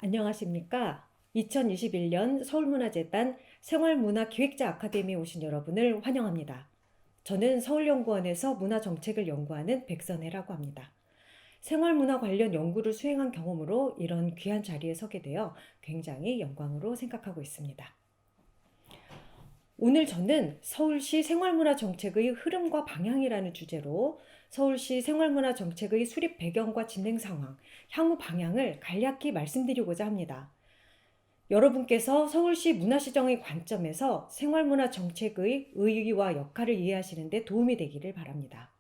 안녕하십니까? 2021년 서울문화재단 생활문화기획자 아카데미에 오신 여러분을 환영합니다. 저는 서울연구원에서 문화정책을 연구하는 백선혜라고 합니다. 생활문화 관련 연구를 수행한 경험으로 이런 귀한 자리에 서게 되어 굉장히 영광으로 생각하고 있습니다. 오늘 저는 서울시 생활문화 정책의 흐름과 방향이라는 주제로 서울시 생활문화 정책의 수립 배경과 진행 상황, 향후 방향을 간략히 말씀드리고자 합니다. 여러분께서 서울시 문화시정의 관점에서 생활문화 정책의 의의와 역할을 이해하시는 데 도움이 되기를 바랍니다.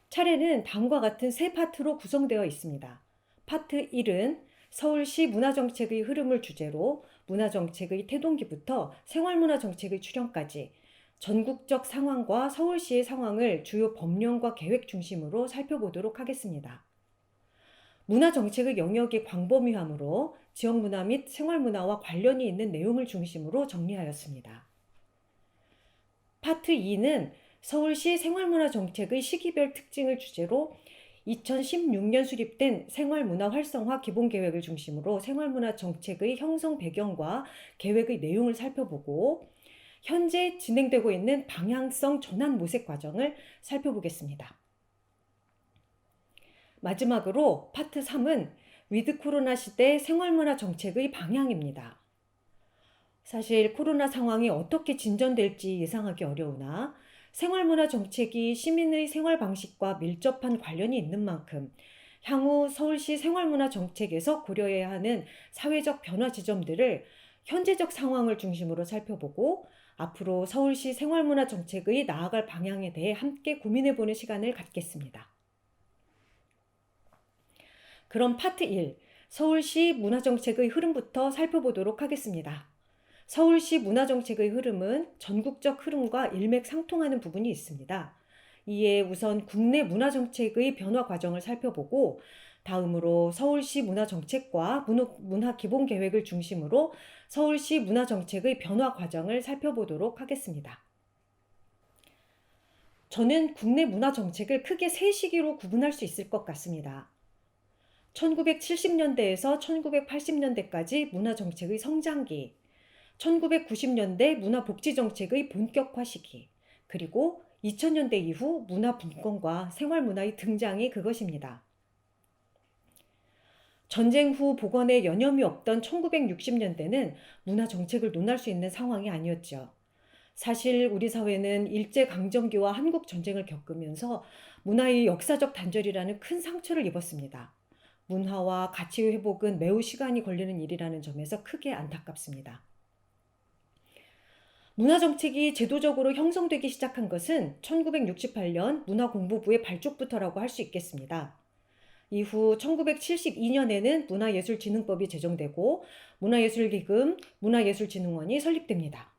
차례는 다음과 같은 세 파트로 구성되어 있습니다. 파트 1은 서울시 문화정책의 흐름을 주제로 문화정책의 태동기부터 생활문화정책의 출현까지 전국적 상황과 서울시의 상황을 주요 법령과 계획 중심으로 살펴보도록 하겠습니다. 문화정책의 영역이 광범위하므로 지역문화 및 생활문화와 관련이 있는 내용을 중심으로 정리하였습니다. 파트 2는 서울시 생활문화정책의 시기별 특징을 주제로 2016년 수립된 생활문화 활성화 기본계획을 중심으로 생활문화 정책의 형성 배경과 계획의 내용을 살펴보고 현재 진행되고 있는 방향성 전환 모색 과정을 살펴보겠습니다. 마지막으로 파트 3은 위드 코로나 시대 생활문화 정책의 방향입니다. 사실 코로나 상황이 어떻게 진전될지 예상하기 어려우나 생활문화 정책이 시민의 생활 방식과 밀접한 관련이 있는 만큼 향후 서울시 생활문화 정책에서 고려해야 하는 사회적 변화 지점들을 현재적 상황을 중심으로 살펴보고 앞으로 서울시 생활문화 정책의 나아갈 방향에 대해 함께 고민해보는 시간을 갖겠습니다. 그럼 파트 1, 서울시 문화정책의 흐름부터 살펴보도록 하겠습니다. 서울시 문화정책의 흐름은 전국적 흐름과 일맥상통하는 부분이 있습니다. 이에 우선 국내 문화정책의 변화 과정을 살펴보고 다음으로 서울시 문화정책과 문화기본계획을 중심으로 서울시 문화정책의 변화 과정을 살펴보도록 하겠습니다. 저는 국내 문화정책을 크게 세 시기로 구분할 수 있을 것 같습니다. 1970년대에서 1980년대까지 문화정책의 성장기, 1990년대 문화복지정책의 본격화 시기, 그리고 2000년대 이후 문화분권과 생활문화의 등장이 그것입니다. 전쟁 후 복원에 여념이 없던 1960년대는 문화정책을 논할 수 있는 상황이 아니었죠. 사실 우리 사회는 일제강점기와 한국전쟁을 겪으면서 문화의 역사적 단절이라는 큰 상처를 입었습니다. 문화와 가치의 회복은 매우 시간이 걸리는 일이라는 점에서 크게 안타깝습니다. 문화정책이 제도적으로 형성되기 시작한 것은 1968년 문화공보부의 발족부터라고 할 수 있겠습니다. 이후 1972년에는 문화예술진흥법이 제정되고 문화예술기금, 문화예술진흥원이 설립됩니다.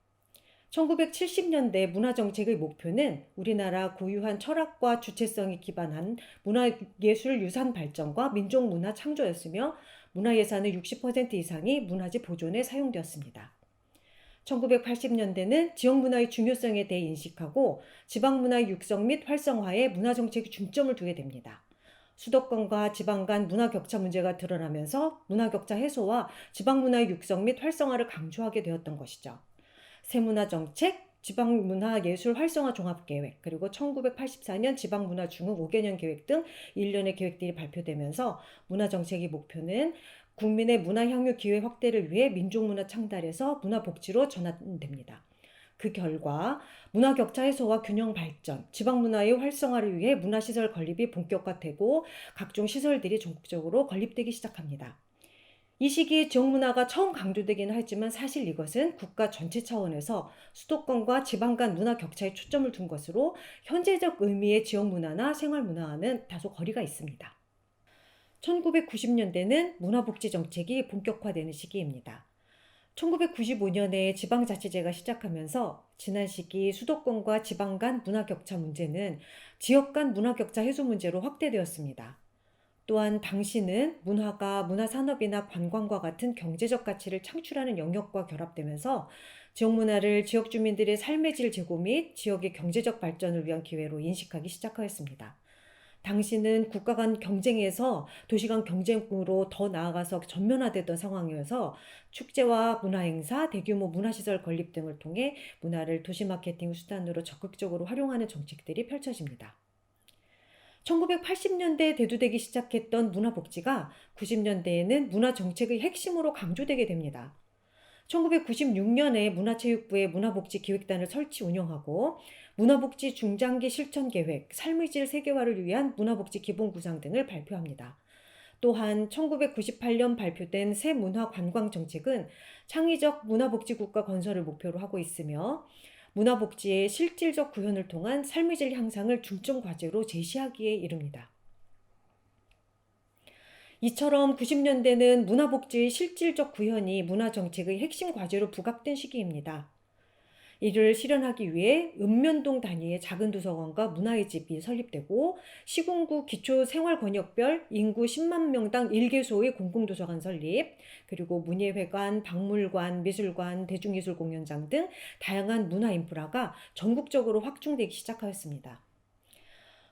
1970년대 문화정책의 목표는 우리나라 고유한 철학과 주체성이 기반한 문화예술 유산 발전과 민족문화 창조였으며 문화예산의 60% 이상이 문화재 보존에 사용되었습니다. 1980년대는 지역문화의 중요성에 대해 인식하고 지방문화의 육성 및 활성화에 문화정책이 중점을 두게 됩니다. 수도권과 지방 간 문화격차 문제가 드러나면서 문화격차 해소와 지방문화의 육성 및 활성화를 강조하게 되었던 것이죠. 세문화정책, 지방문화예술 활성화 종합계획, 그리고 1984년 지방문화중흥 5개년 계획 등 일련의 계획들이 발표되면서 문화정책의 목표는 국민의 문화 향유 기회 확대를 위해 민족문화 창달에서 문화복지로 전환됩니다. 그 결과 문화격차 해소와 균형 발전, 지방문화의 활성화를 위해 문화시설 건립이 본격화되고 각종 시설들이 전국적으로 건립되기 시작합니다. 이 시기에 지역문화가 처음 강조되기는 하지만 사실 이것은 국가 전체 차원에서 수도권과 지방 간 문화 격차에 초점을 둔 것으로 현재적 의미의 지역문화나 생활문화와는 다소 거리가 있습니다. 1990년대는 문화복지정책이 본격화되는 시기입니다. 1995년에 지방자치제가 시작하면서 지난 시기 수도권과 지방 간 문화격차 문제는 지역 간 문화격차 해소 문제로 확대되었습니다. 또한 당시는 문화가 문화산업이나 관광과 같은 경제적 가치를 창출하는 영역과 결합되면서 지역문화를 지역 주민들의 삶의 질 제고 및 지역의 경제적 발전을 위한 기회로 인식하기 시작하였습니다. 당시는 국가 간 경쟁에서 도시 간 경쟁으로 더 나아가서 전면화됐던 상황이어서 축제와 문화행사, 대규모 문화시설 건립 등을 통해 문화를 도시 마케팅 수단으로 적극적으로 활용하는 정책들이 펼쳐집니다. 1980년대에 대두되기 시작했던 문화복지가 90년대에는 문화정책의 핵심으로 강조되게 됩니다. 1996년에 문화체육부의 문화복지기획단을 설치 운영하고 문화복지 중장기 실천계획, 삶의 질 세계화를 위한 문화복지 기본구상 등을 발표합니다. 또한 1998년 발표된 새 문화관광정책은 창의적 문화복지국가 건설을 목표로 하고 있으며 문화복지의 실질적 구현을 통한 삶의 질 향상을 중점 과제로 제시하기에 이릅니다. 이처럼 90년대는 문화복지의 실질적 구현이 문화정책의 핵심 과제로 부각된 시기입니다. 이를 실현하기 위해 읍면동 단위의 작은 도서관과 문화의 집이 설립되고 시군구 기초생활권역별 인구 10만 명당 1개소의 공공도서관 설립, 그리고 문예회관, 박물관, 미술관, 대중예술공연장 등 다양한 문화 인프라가 전국적으로 확충되기 시작하였습니다.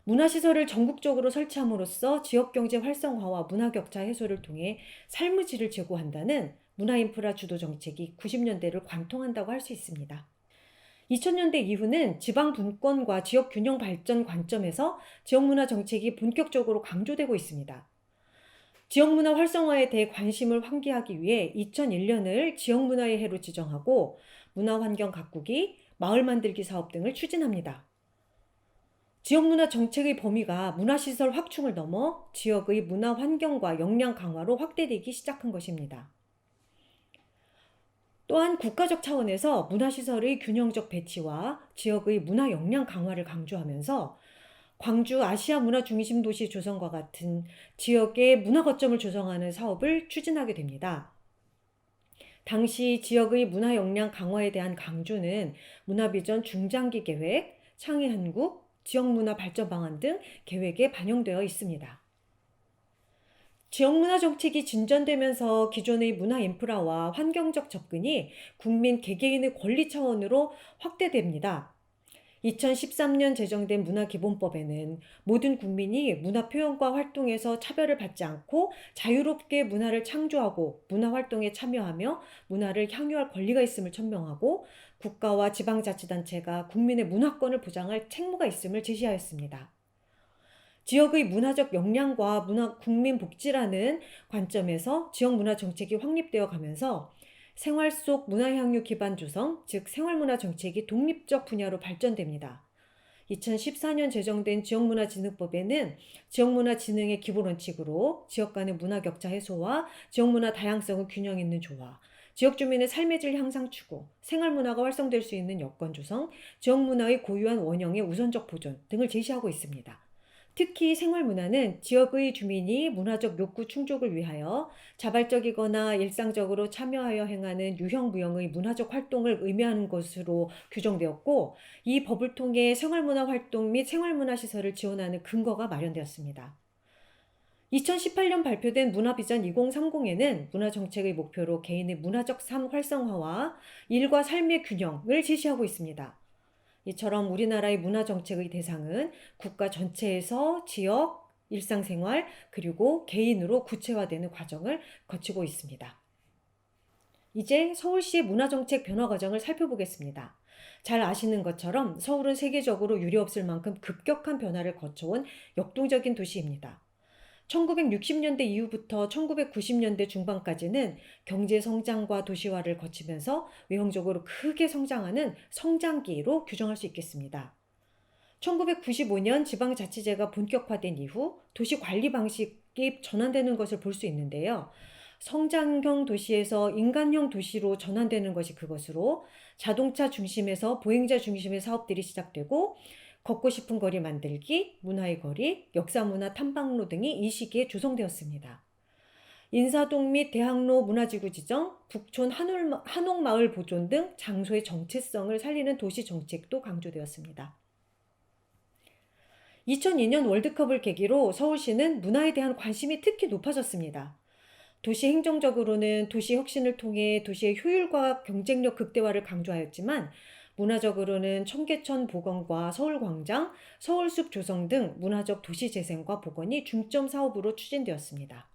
문화시설을 전국적으로 설치함으로써 지역경제 활성화와 문화격차 해소를 통해 삶의 질을 제고한다는 문화인프라 주도 정책이 90년대를 관통한다고 할 수 있습니다. 2000년대 이후는 지방 분권과 지역 균형 발전 관점에서 지역문화 정책이 본격적으로 강조되고 있습니다. 지역문화 활성화에 대해 관심을 환기하기 위해 2001년을 지역문화의 해로 지정하고 문화환경 가꾸기, 마을 만들기 사업 등을 추진합니다. 지역문화 정책의 범위가 문화시설 확충을 넘어 지역의 문화 환경과 역량 강화로 확대되기 시작한 것입니다. 또한 국가적 차원에서 문화시설의 균형적 배치와 지역의 문화 역량 강화를 강조하면서 광주 아시아 문화 중심 도시 조성과 같은 지역의 문화 거점을 조성하는 사업을 추진하게 됩니다. 당시 지역의 문화 역량 강화에 대한 강조는 문화비전 중장기 계획, 창의한국, 지역문화 발전 방안 등 계획에 반영되어 있습니다. 지역문화 정책이 진전되면서 기존의 문화 인프라와 환경적 접근이 국민 개개인의 권리 차원으로 확대됩니다. 2013년 제정된 문화기본법에는 모든 국민이 문화 표현과 활동에서 차별을 받지 않고 자유롭게 문화를 창조하고 문화활동에 참여하며 문화를 향유할 권리가 있음을 천명하고 국가와 지방자치단체가 국민의 문화권을 보장할 책무가 있음을 제시하였습니다. 지역의 문화적 역량과 국민 복지라는 관점에서 지역문화 정책이 확립되어 가면서 생활 속 문화향유 기반 조성, 즉 생활문화 정책이 독립적 분야로 발전됩니다. 2014년 제정된 지역문화진흥법에는 지역문화진흥의 기본 원칙으로 지역 간의 문화격차 해소와 지역문화 다양성의 균형 있는 조화, 지역 주민의 삶의 질 향상 추구, 생활문화가 활성될 수 있는 여건 조성, 지역문화의 고유한 원형의 우선적 보존 등을 제시하고 있습니다. 특히 생활문화는 지역의 주민이 문화적 욕구 충족을 위하여 자발적이거나 일상적으로 참여하여 행하는 유형무형의 문화적 활동을 의미하는 것으로 규정되었고 이 법을 통해 생활문화 활동 및 생활문화시설을 지원하는 근거가 마련되었습니다. 2018년 발표된 문화비전 2030에는 문화정책의 목표로 개인의 문화적 삶 활성화와 일과 삶의 균형을 제시하고 있습니다. 이처럼 우리나라의 문화정책의 대상은 국가 전체에서 지역, 일상생활, 그리고 개인으로 구체화되는 과정을 거치고 있습니다. 이제 서울시의 문화정책 변화 과정을 살펴보겠습니다. 잘 아시는 것처럼 서울은 세계적으로 유례없을 만큼 급격한 변화를 거쳐온 역동적인 도시입니다. 1960년대 이후부터 1990년대 중반까지는 경제 성장과 도시화를 거치면서 외형적으로 크게 성장하는 성장기로 규정할 수 있겠습니다. 1995년 지방자치제가 본격화된 이후 도시 관리 방식이 전환되는 것을 볼 수 있는데요. 성장형 도시에서 인간형 도시로 전환되는 것이 그것으로 자동차 중심에서 보행자 중심의 사업들이 시작되고 걷고 싶은 거리 만들기, 문화의 거리, 역사문화 탐방로 등이 이 시기에 조성되었습니다. 인사동 및 대학로 문화지구 지정, 북촌 한옥마을 보존 등 장소의 정체성을 살리는 도시 정책도 강조되었습니다. 2002년 월드컵을 계기로 서울시는 문화에 대한 관심이 특히 높아졌습니다. 도시 행정적으로는 도시 혁신을 통해 도시의 효율과 경쟁력 극대화를 강조하였지만 문화적으로는 청계천 복원과 서울광장, 서울숲 조성 등 문화적 도시 재생과 복원이 중점 사업으로 추진되었습니다.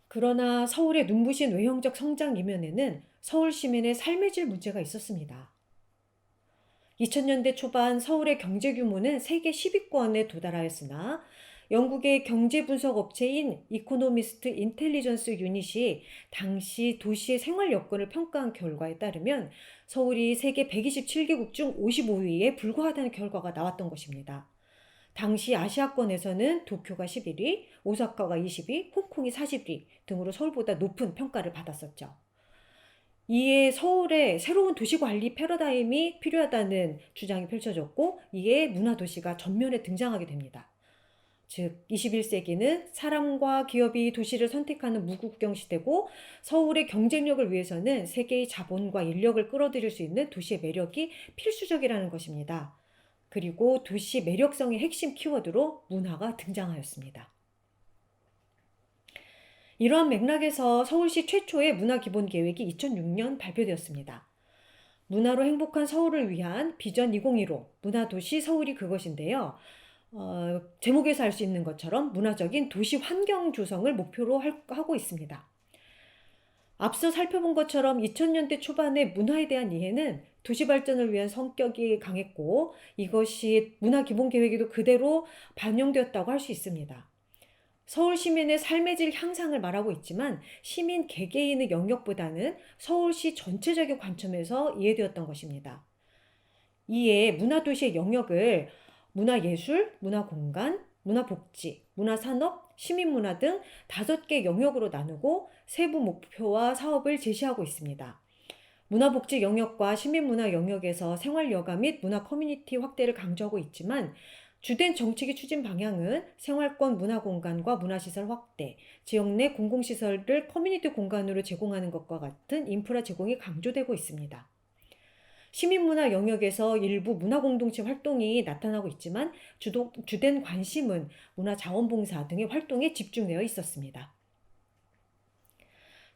그러나 서울의 눈부신 외형적 성장 이면에는 서울 시민의 삶의 질 문제가 있었습니다. 2000년대 초반 서울의 경제 규모는 세계 10위권에 도달하였으나 영국의 경제 분석 업체인 이코노미스트 인텔리전스 유닛이 당시 도시의 생활 여건을 평가한 결과에 따르면 서울이 세계 127개국 중 55위에 불과하다는 결과가 나왔던 것입니다. 당시 아시아권에서는 도쿄가 11위, 오사카가 20위, 홍콩이 40위 등으로 서울보다 높은 평가를 받았었죠. 이에 서울에 새로운 도시관리 패러다임이 필요하다는 주장이 펼쳐졌고, 이에 문화도시가 전면에 등장하게 됩니다. 즉, 21세기는 사람과 기업이 도시를 선택하는 무국경 시대고, 서울의 경쟁력을 위해서는 세계의 자본과 인력을 끌어들일 수 있는 도시의 매력이 필수적이라는 것입니다. 그리고 도시 매력성의 핵심 키워드로 문화가 등장하였습니다. 이러한 맥락에서 서울시 최초의 문화기본계획이 2006년 발표되었습니다. 문화로 행복한 서울을 위한 비전 2015 문화도시 서울이 그것인데요. 제목에서 알 수 있는 것처럼 문화적인 도시 환경 조성을 목표로 하고 있습니다. 앞서 살펴본 것처럼 2000년대 초반의 문화에 대한 이해는 도시 발전을 위한 성격이 강했고, 이것이 문화기본계획에도 그대로 반영되었다고 할 수 있습니다. 서울 시민의 삶의 질 향상을 말하고 있지만 시민 개개인의 영역보다는 서울시 전체적인 관점에서 이해되었던 것입니다. 이에 문화도시의 영역을 문화예술, 문화공간, 문화복지, 문화산업, 시민문화 등 5개 영역으로 나누고 세부 목표와 사업을 제시하고 있습니다. 문화복지 영역과 시민문화 영역에서 생활여가 및 문화 커뮤니티 확대를 강조하고 있지만 주된 정책의 추진 방향은 생활권 문화공간과 문화시설 확대, 지역 내 공공시설을 커뮤니티 공간으로 제공하는 것과 같은 인프라 제공이 강조되고 있습니다. 시민문화 영역에서 일부 문화공동체 활동이 나타나고 있지만 주된 관심은 문화자원봉사 등의 활동에 집중되어 있었습니다.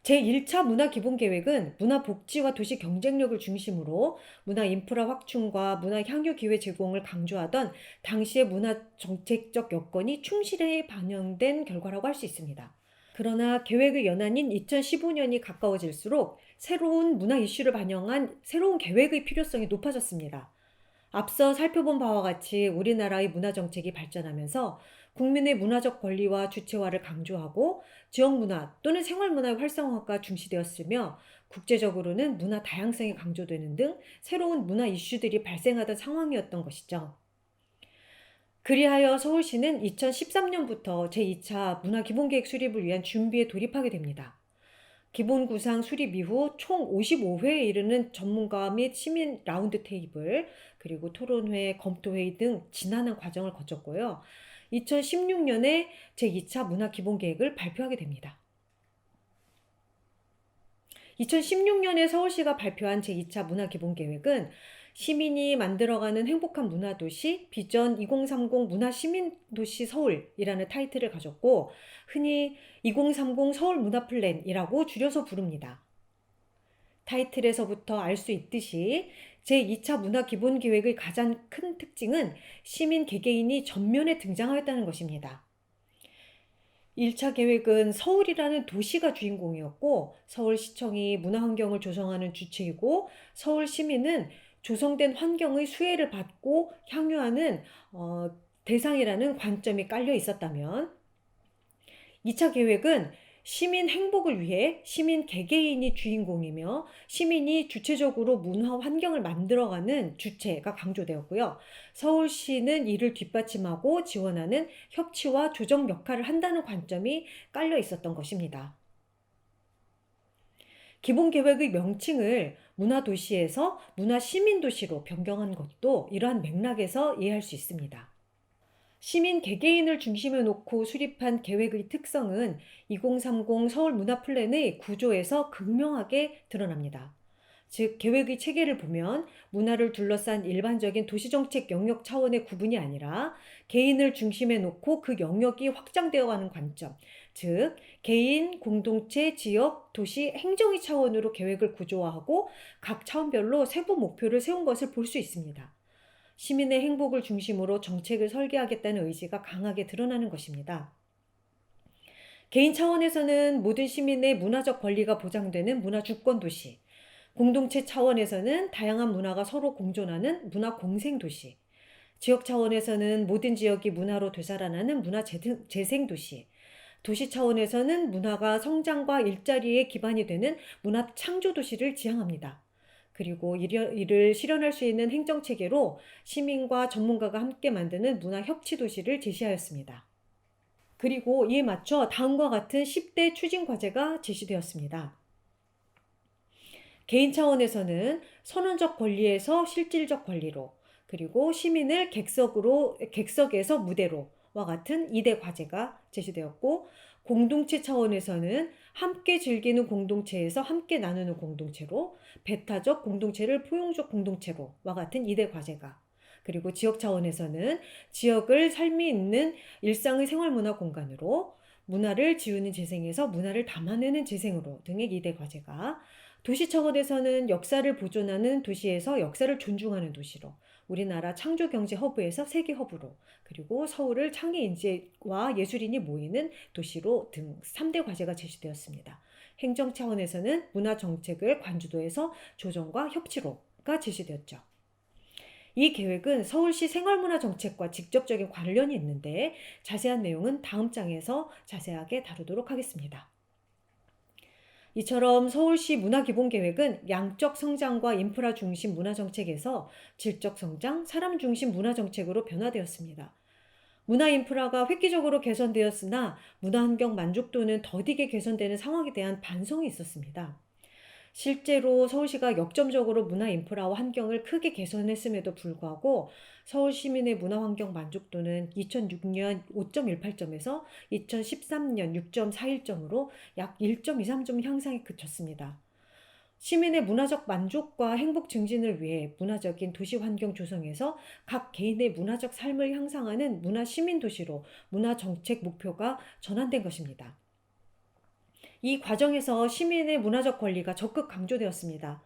제1차 문화기본계획은 문화복지와 도시 경쟁력을 중심으로 문화 인프라 확충과 문화 향유 기회 제공을 강조하던 당시의 문화 정책적 여건이 충실히 반영된 결과라고 할 수 있습니다. 그러나 계획의 연한인 2015년이 가까워질수록 새로운 문화 이슈를 반영한 새로운 계획의 필요성이 높아졌습니다. 앞서 살펴본 바와 같이 우리나라의 문화 정책이 발전하면서 국민의 문화적 권리와 주체화를 강조하고 지역 문화 또는 생활 문화의 활성화가 중시되었으며 국제적으로는 문화 다양성이 강조되는 등 새로운 문화 이슈들이 발생하던 상황이었던 것이죠. 그리하여 서울시는 2013년부터 제2차 문화기본계획 수립을 위한 준비에 돌입하게 됩니다. 기본구상 수립 이후 총 55회에 이르는 전문가 및 시민 라운드 테이블, 그리고 토론회, 검토회의 등 지난한 과정을 거쳤고요. 2016년에 제2차 문화기본계획을 발표하게 됩니다. 2016년에 서울시가 발표한 제2차 문화기본계획은 시민이 만들어가는 행복한 문화도시 비전 2030 문화시민도시 서울이라는 타이틀을 가졌고, 흔히 2030 서울문화플랜이라고 줄여서 부릅니다. 타이틀에서부터 알 수 있듯이 제2차 문화기본계획의 가장 큰 특징은 시민 개개인이 전면에 등장하였다는 것입니다. 1차 계획은 서울이라는 도시가 주인공이었고, 서울시청이 문화환경을 조성하는 주체이고, 서울 시민은 조성된 환경의 수혜를 받고 향유하는 대상이라는 관점이 깔려 있었다면, 2차 계획은 시민 행복을 위해 시민 개개인이 주인공이며 시민이 주체적으로 문화 환경을 만들어가는 주체가 강조되었고요. 서울시는 이를 뒷받침하고 지원하는 협치와 조정 역할을 한다는 관점이 깔려 있었던 것입니다. 기본계획의 명칭을 문화도시에서 문화시민도시로 변경한 것도 이러한 맥락에서 이해할 수 있습니다. 시민 개개인을 중심에 놓고 수립한 계획의 특성은 2030 서울문화플랜의 구조에서 극명하게 드러납니다. 즉 계획의 체계를 보면 문화를 둘러싼 일반적인 도시정책 영역 차원의 구분이 아니라 개인을 중심에 놓고 그 영역이 확장되어 가는 관점, 즉 개인, 공동체, 지역, 도시, 행정의 차원으로 계획을 구조화하고 각 차원별로 세부 목표를 세운 것을 볼 수 있습니다. 시민의 행복을 중심으로 정책을 설계하겠다는 의지가 강하게 드러나는 것입니다. 개인 차원에서는 모든 시민의 문화적 권리가 보장되는 문화주권 도시, 공동체 차원에서는 다양한 문화가 서로 공존하는 문화 공생 도시, 지역 차원에서는 모든 지역이 문화로 되살아나는 문화 재생 도시, 도시 차원에서는 문화가 성장과 일자리의 기반이 되는 문화 창조 도시를 지향합니다. 그리고 이를 실현할 수 있는 행정체계로 시민과 전문가가 함께 만드는 문화 협치 도시를 제시하였습니다. 그리고 이에 맞춰 다음과 같은 10대 추진 과제가 제시되었습니다. 개인 차원에서는 선언적 권리에서 실질적 권리로, 그리고 시민을 객석에서 무대로와 같은 2대 과제가 제시되었고, 공동체 차원에서는 함께 즐기는 공동체에서 함께 나누는 공동체로, 배타적 공동체를 포용적 공동체로와 같은 2대 과제가, 그리고 지역 차원에서는 지역을 삶이 있는 일상의 생활문화 공간으로, 문화를 지우는 재생에서 문화를 담아내는 재생으로 등의 2대 과제가, 도시 차원에서는 역사를 보존하는 도시에서 역사를 존중하는 도시로, 우리나라 창조경제 허브에서 세계 허브로, 그리고 서울을 창의 인재와 예술인이 모이는 도시로 등 3대 과제가 제시되었습니다. 행정 차원에서는 문화 정책을 관주도에서 조정과 협치로가 제시되었죠. 이 계획은 서울시 생활문화 정책과 직접적인 관련이 있는데 자세한 내용은 다음 장에서 자세하게 다루도록 하겠습니다. 이처럼 서울시 문화기본계획은 양적 성장과 인프라 중심 문화정책에서 질적 성장, 사람 중심 문화정책으로 변화되었습니다. 문화 인프라가 획기적으로 개선되었으나 문화환경 만족도는 더디게 개선되는 상황에 대한 반성이 있었습니다. 실제로 서울시가 역점적으로 문화 인프라와 환경을 크게 개선했음에도 불구하고 서울 시민의 문화 환경 만족도는 2006년 5.18점에서 2013년 6.41점으로 약 1.23점 향상에 그쳤습니다. 시민의 문화적 만족과 행복 증진을 위해 문화적인 도시 환경 조성에서 각 개인의 문화적 삶을 향상하는 문화 시민 도시로 문화 정책 목표가 전환된 것입니다. 이 과정에서 시민의 문화적 권리가 적극 강조되었습니다.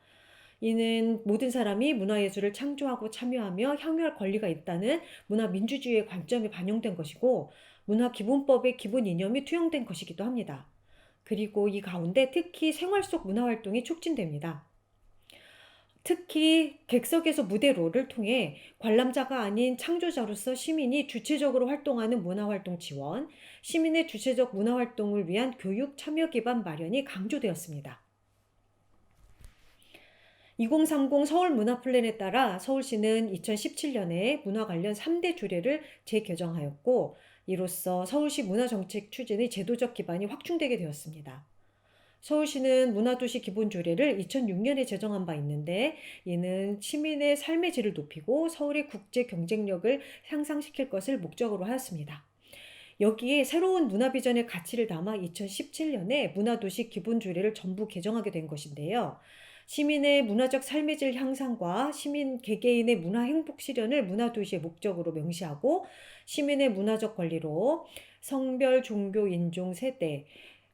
이는 모든 사람이 문화예술을 창조하고 참여하며 향유할 권리가 있다는 문화민주주의의 관점이 반영된 것이고 문화기본법의 기본 이념이 투영된 것이기도 합니다. 그리고 이 가운데 특히 생활 속 문화활동이 촉진됩니다. 특히 객석에서 무대로를 통해 관람자가 아닌 창조자로서 시민이 주체적으로 활동하는 문화활동 지원, 시민의 주체적 문화활동을 위한 교육 참여 기반 마련이 강조되었습니다. 2030 서울 문화 플랜에 따라 서울시는 2017년에 문화 관련 3대 조례를 재개정하였고 이로써 서울시 문화정책 추진의 제도적 기반이 확충되게 되었습니다. 서울시는 문화도시 기본조례를 2006년에 제정한 바 있는데 이는 시민의 삶의 질을 높이고 서울의 국제 경쟁력을 향상시킬 것을 목적으로 하였습니다. 여기에 새로운 문화비전의 가치를 담아 2017년에 문화도시 기본조례를 전부 개정하게 된 것인데요. 시민의 문화적 삶의 질 향상과 시민 개개인의 문화 행복 실현을 문화도시의 목적으로 명시하고 시민의 문화적 권리로 성별, 종교, 인종, 세대,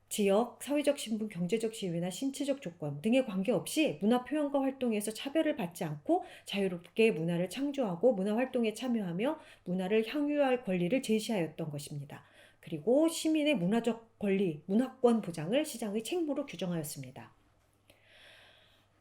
지역, 사회적 신분, 경제적 지위나 신체적 조건 등에 관계없이 문화 표현과 활동에서 차별을 받지 않고 자유롭게 문화를 창조하고 문화 활동에 참여하며 문화를 향유할 권리를 제시하였던 것입니다. 그리고 시민의 문화적 권리, 문화권 보장을 시장의 책무로 규정하였습니다.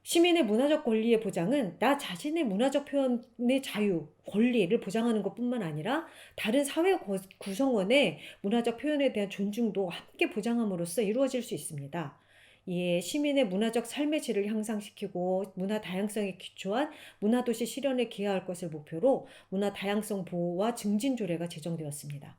시민의 문화적 권리의 보장은 나 자신의 문화적 표현의 자유, 권리를 보장하는 것뿐만 아니라 다른 사회 구성원의 문화적 표현에 대한 존중도 함께 보장함으로써 이루어질 수 있습니다. 이에 시민의 문화적 삶의 질을 향상시키고 문화 다양성에 기초한 문화도시 실현에 기여할 것을 목표로 문화 다양성 보호와 증진 조례가 제정되었습니다.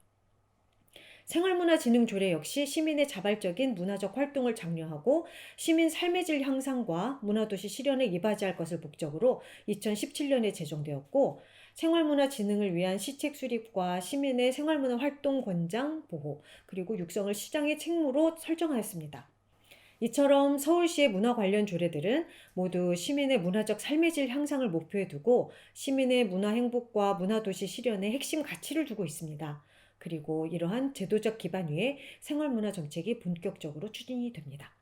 생활문화진흥조례 역시 시민의 자발적인 문화적 활동을 장려하고 시민 삶의 질 향상과 문화도시 실현에 이바지할 것을 목적으로 2017년에 제정되었고 생활문화진흥을 위한 시책 수립과 시민의 생활문화 활동 권장 보호 그리고 육성을 시장의 책무로 설정하였습니다. 이처럼 서울시의 문화 관련 조례들은 모두 시민의 문화적 삶의 질 향상을 목표에 두고 시민의 문화 행복과 문화도시 실현에 핵심 가치를 두고 있습니다. 그리고 이러한 제도적 기반 위에 생활문화 정책이 본격적으로 추진이 됩니다.